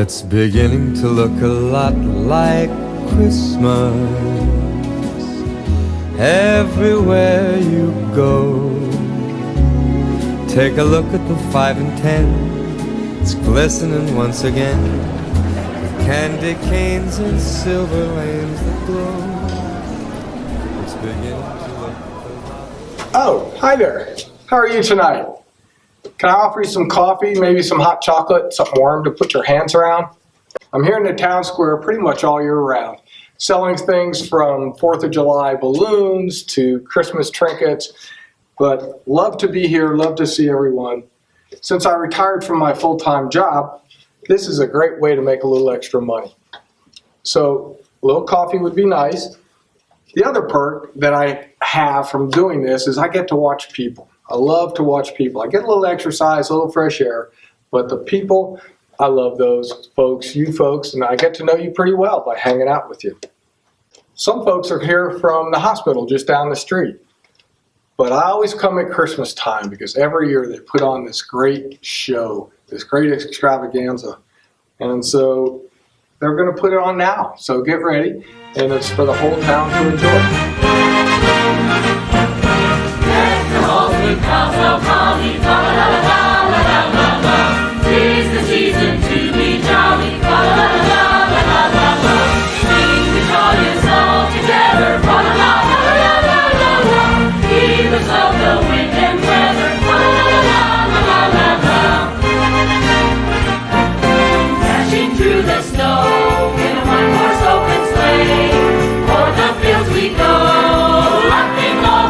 It's beginning to look a lot like Christmas everywhere you go. Take a look at the 5 and 10, it's glistening once again, with candy canes and silver lanes that glow. It's beginning to look a lot. Oh, hi there. How are you tonight? Can I offer you some coffee, maybe some hot chocolate, something warm to put your hands around? I'm here in the town square pretty much all year round, selling things from 4th of July balloons to Christmas trinkets, but love to be here, love to see everyone. Since I retired from my full-time job, this is a great way to make a little extra money. So a little coffee would be nice. The other perk that I have from doing this is I get to watch people. I love to watch people. I get a little exercise, a little fresh air, but the people, I love those folks, you folks, and I get to know you pretty well by hanging out with you. Some folks are here from the hospital just down the street, but I always come at Christmas time because every year they put on this great show, this great extravaganza, and so they're going to put it on now. So get ready, and it's for the whole town to enjoy. House of holly, fa la la la la la la la. 'Tis the season to be jolly, fa la la la la la la la. Sing the joyous all together, fa la la la la la la la. Heedless of the wind and weather, fa la la la la la la la. Dashing through the snow in a one-horse open sleigh, o'er the fields we go, laughing all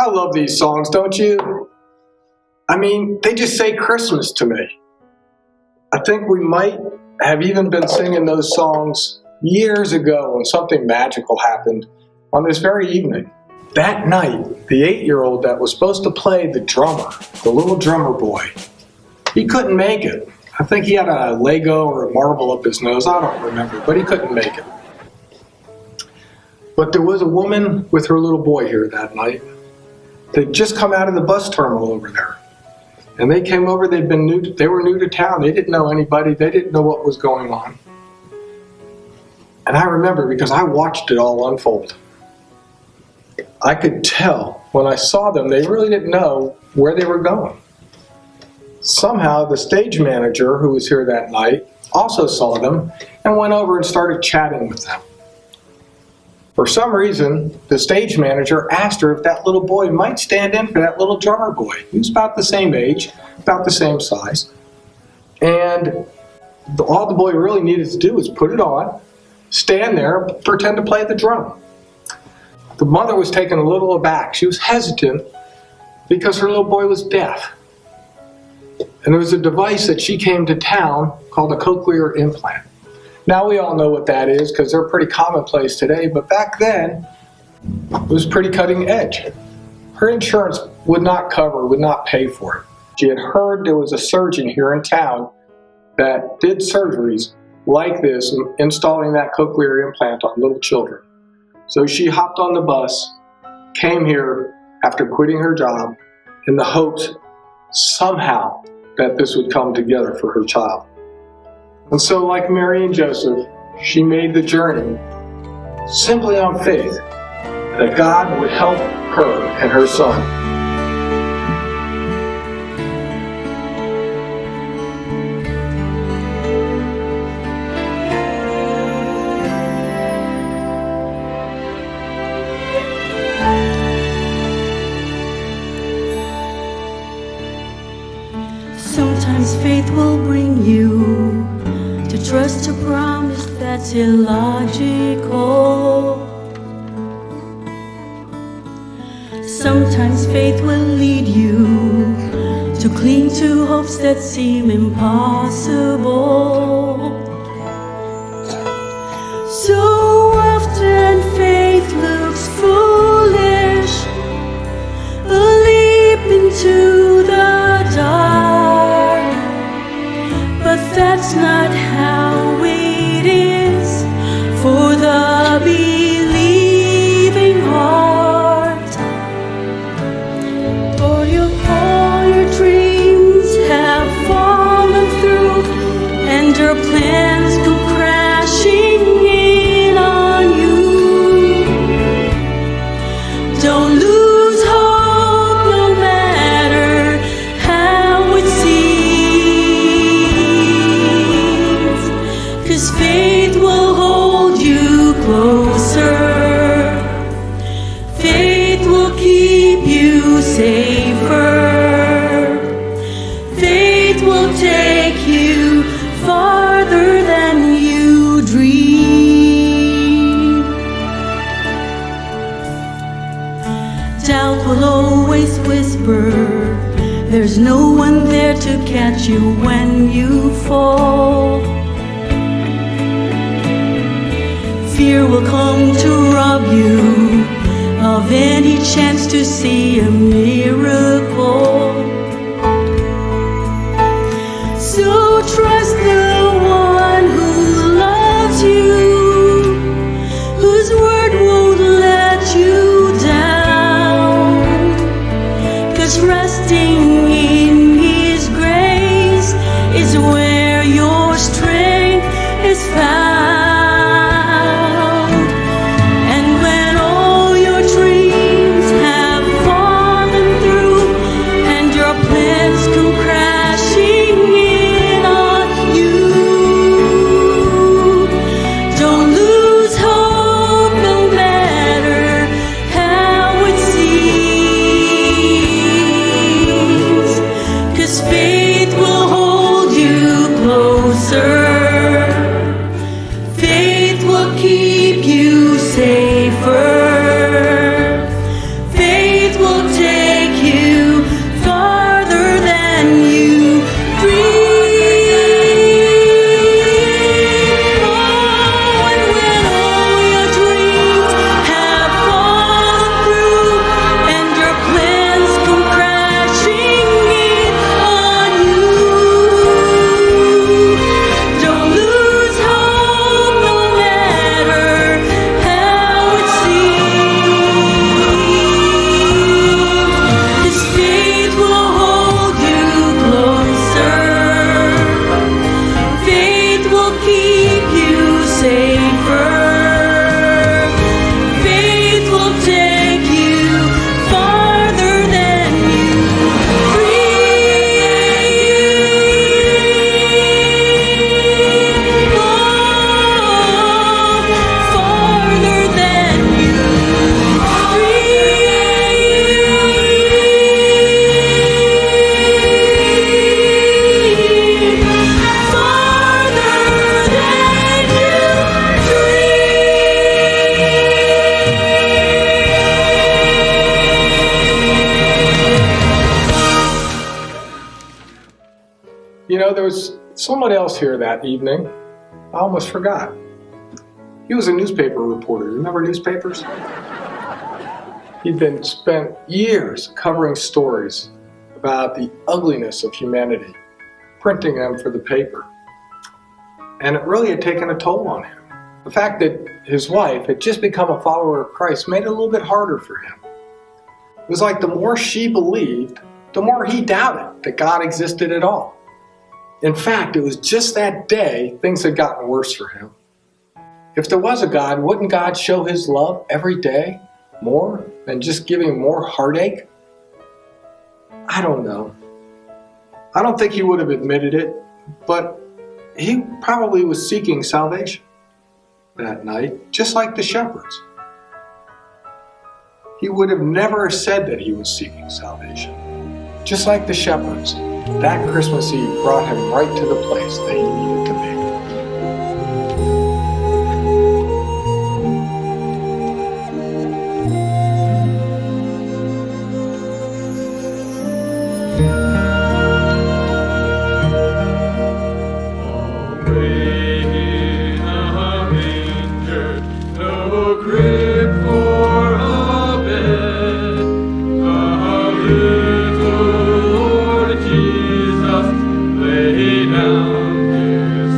I love these songs, don't you? I mean, they just say Christmas to me. I think we might have even been singing those songs years ago when something magical happened on this very evening. That night, the 8-year-old that was supposed to play the drummer, the little drummer boy, he couldn't make it. I think he had a Lego or a marble up his nose. I don't remember, but he couldn't make it. But there was a woman with her little boy here that night. They'd just come out of the bus terminal over there. And they came over, they were new to town. They didn't know anybody. They didn't know what was going on. And I remember because I watched it all unfold. I could tell when I saw them, they really didn't know where they were going. Somehow the stage manager who was here that night also saw them and went over and started chatting with them. For some reason, the stage manager asked her if that little boy might stand in for that little drummer boy. He was about the same age, about the same size. And all the boy really needed to do was put it on, stand there, pretend to play the drum. The mother was taken a little aback. She was hesitant because her little boy was deaf. And there was a device that she came to town called a cochlear implant. Now we all know what that is because they're pretty commonplace today, but back then it was pretty cutting edge. Her insurance would not pay for it. She had heard there was a surgeon here in town that did surgeries like this, installing that cochlear implant on little children. So she hopped on the bus, came here after quitting her job in the hopes somehow that this would come together for her child. And so, like Mary and Joseph, she made the journey simply on faith that God would help her and her son. Sometimes faith will bring you to trust a promise that's illogical. Sometimes faith will lead you to cling to hopes that seem impossible. So often faith looks foolish, a leap into the dark, but that's not how it is for the believing heart. All your dreams have fallen through, and your plans go crashing in on you. Don't lose hope no matter how it seems, 'cause faith will hold you closer. Faith will keep you safer. Faith will take you farther than you dream. Doubt will always whisper, there's no one there to catch you when you fall. Fear will come to rob you of any chance to see a miracle. So trust the one who loves you, whose word won't let you down. 'Cause resting in His grace is where your strength is found. And when all your dreams have fallen through, and your plans come crashing in on you, don't lose hope no matter how it seems, 'cause faith will hold you closer. someone else here that evening, I almost forgot. He was a newspaper reporter. Remember newspapers? He'd been spent years covering stories about the ugliness of humanity, printing them for the paper. And it really had taken a toll on him. The fact that his wife had just become a follower of Christ made it a little bit harder for him. It was like the more she believed, the more he doubted that God existed at all. In fact, it was just that day things had gotten worse for him. If there was a God, wouldn't God show his love every day more than just giving more heartache? I don't know. I don't think he would have admitted it, but he probably was seeking salvation that night, just like the shepherds. He would have never said that he was seeking salvation. Just like the shepherds, that Christmas Eve brought him right to the place that he needed to be. Lay down his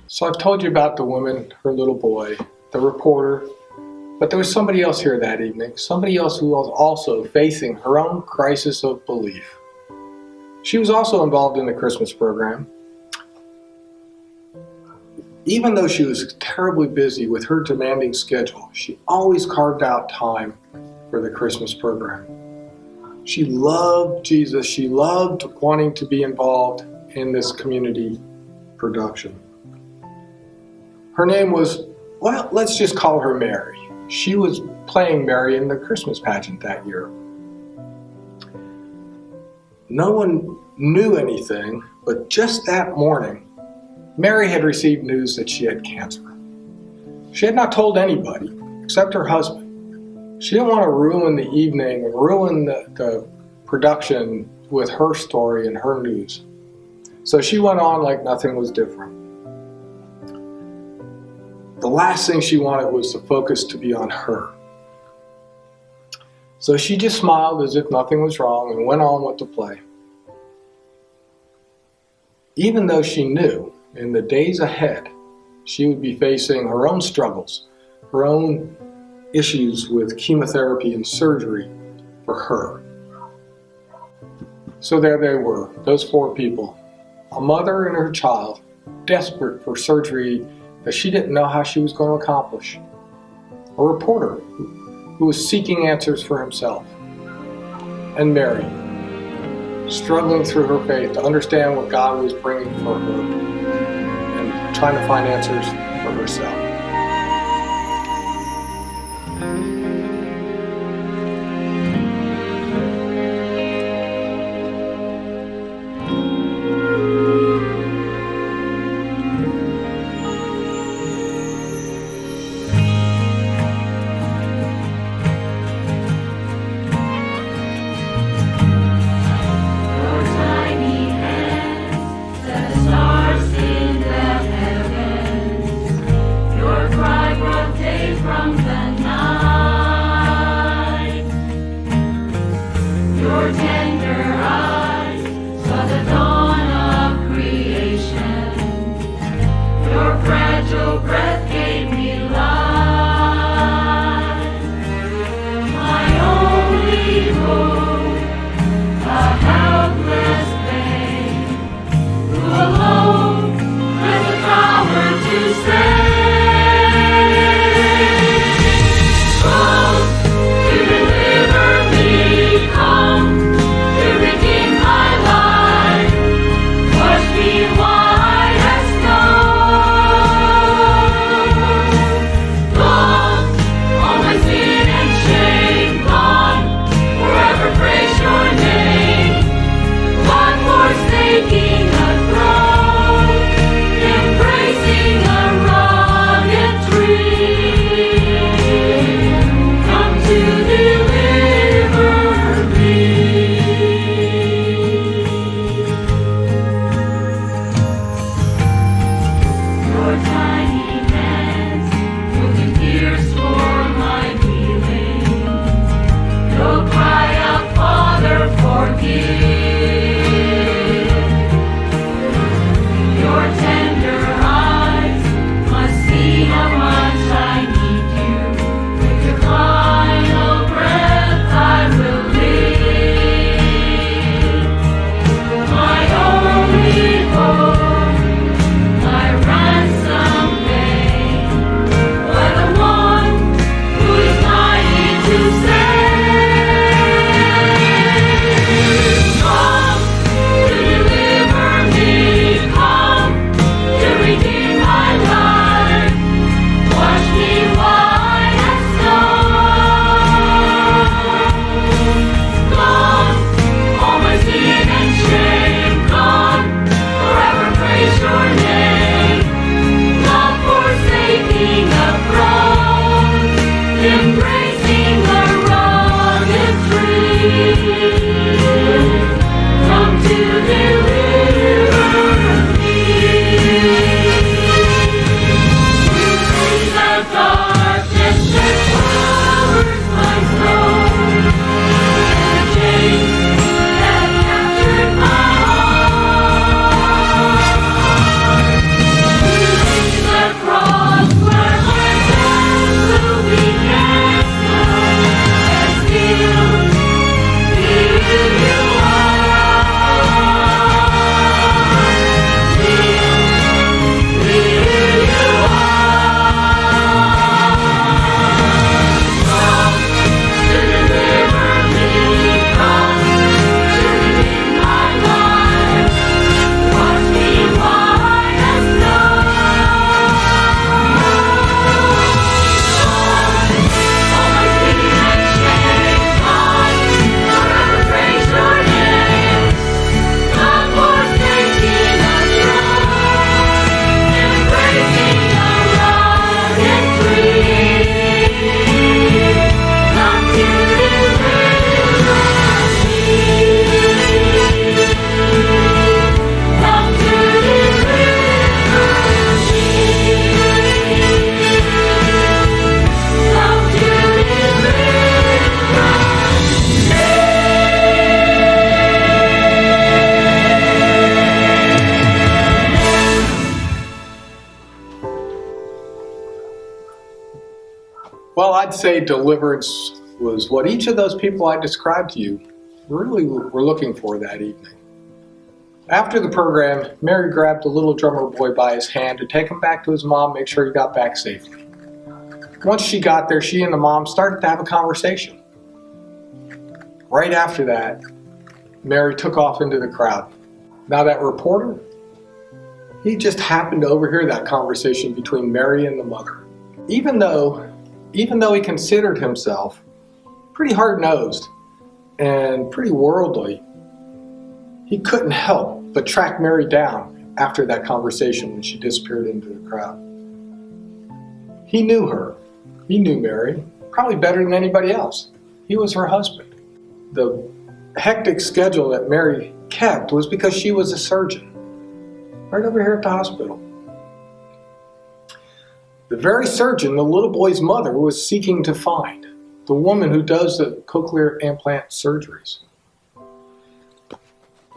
So I've told you about the woman, her little boy, the reporter, but there was somebody else here that evening, somebody else who was also facing her own crisis of belief. She was also involved in the Christmas program. Even though she was terribly busy with her demanding schedule, she always carved out time for the Christmas program. She loved Jesus. She loved wanting to be involved in this community production. Her name was, well, let's just call her Mary. She was playing Mary in the Christmas pageant that year. No one knew anything, but just that morning, Mary had received news that she had cancer. She had not told anybody except her husband. She didn't want to ruin the evening and ruin the production with her story and her news. So she went on like nothing was different. The last thing she wanted was the focus to be on her. So she just smiled as if nothing was wrong and went on with the play. Even though she knew in the days ahead, she would be facing her own struggles, her own issues with chemotherapy and surgery for her. So there they were, those four people, a mother and her child, desperate for surgery that she didn't know how she was going to accomplish. A reporter who was seeking answers for himself. And Mary, struggling through her faith to understand what God was bringing for her, trying to find answers for herself. Your Well, I'd say deliverance was what each of those people I described to you really were looking for that evening. After the program, Mary grabbed the little drummer boy by his hand to take him back to his mom, make sure he got back safely. Once she got there, she and the mom started to have a conversation. Right after that, Mary took off into the crowd. Now that reporter, he just happened to overhear that conversation between Mary and the mother. Even though he considered himself pretty hard-nosed and pretty worldly, he couldn't help but track Mary down after that conversation when she disappeared into the crowd. He knew her. He knew Mary, probably better than anybody else. He was her husband. The hectic schedule that Mary kept was because she was a surgeon, right over here at the hospital. The very surgeon the little boy's mother was seeking to find, the woman who does the cochlear implant surgeries.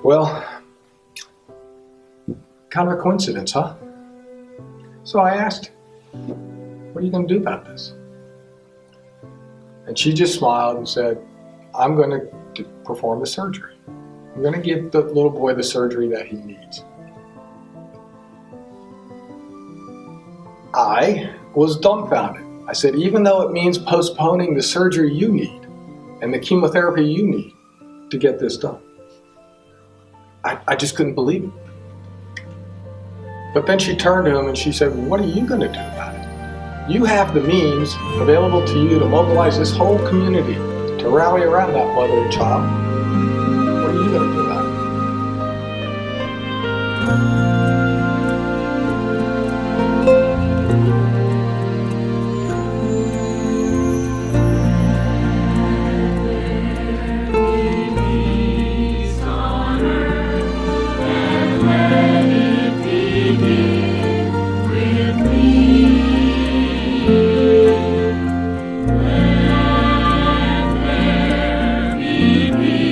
Well, kind of a coincidence, huh? So I asked, what are you going to do about this? And she just smiled and said, I'm going to perform the surgery. I'm going to give the little boy the surgery that he needs. I was dumbfounded. I said, even though it means postponing the surgery you need and the chemotherapy you need to get this done. I just couldn't believe it. But then she turned to him and she said, what are you going to do about it? You have the means available to you to mobilize this whole community to rally around that mother and child. What are you going to do about it? Peace.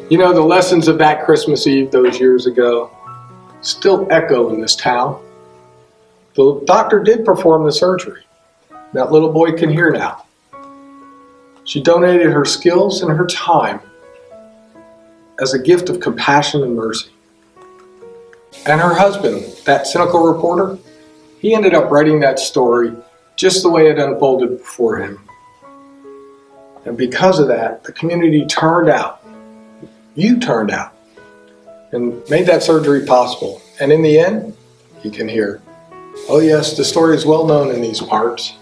You know, the lessons of that Christmas Eve those years ago still echo in this town. The doctor did perform the surgery. That little boy can hear now. She donated her skills and her time as a gift of compassion and mercy. And her husband, that cynical reporter, he ended up writing that story just the way it unfolded before him. And because of that, the community turned out. You turned out and made that surgery possible. And in the end, you can hear, oh yes, the story is well known in these parts.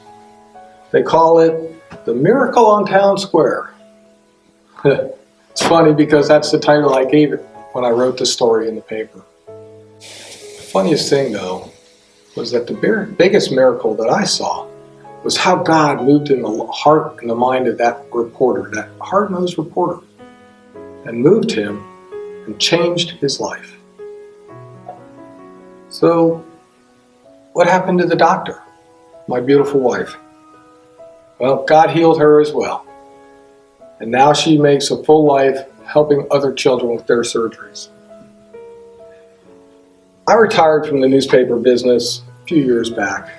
They call it The Miracle on Town Square. It's funny because that's the title I gave it when I wrote the story in the paper. The funniest thing, though, was that the biggest miracle that I saw was how God moved in the heart and the mind of that reporter, that hard-nosed reporter, and moved him and changed his life. So, what happened to the doctor, my beautiful wife? Well, God healed her as well. And now she makes a full life helping other children with their surgeries. I retired from the newspaper business a few years back.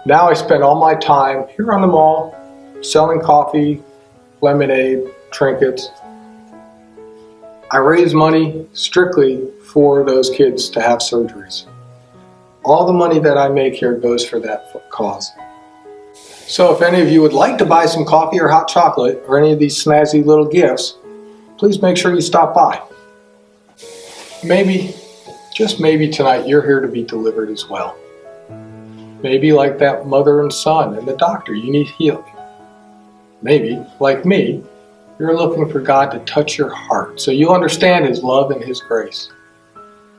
Now I spend all my time here on the mall, selling coffee, lemonade, trinkets. I raise money strictly for those kids to have surgeries. All the money that I make here goes for that cause. So if any of you would like to buy some coffee or hot chocolate or any of these snazzy little gifts, please make sure you stop by. Maybe, just maybe tonight, you're here to be delivered as well. Maybe like that mother and son and the doctor, you need healing. Maybe, like me, you're looking for God to touch your heart so you understand His love and His grace.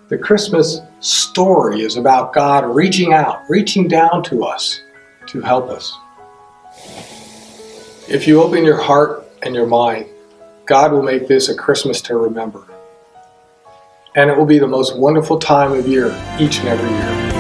The Christmas story is about God reaching out, reaching down to us to help us. If you open your heart and your mind, God will make this a Christmas to remember. And it will be the most wonderful time of year each and every year.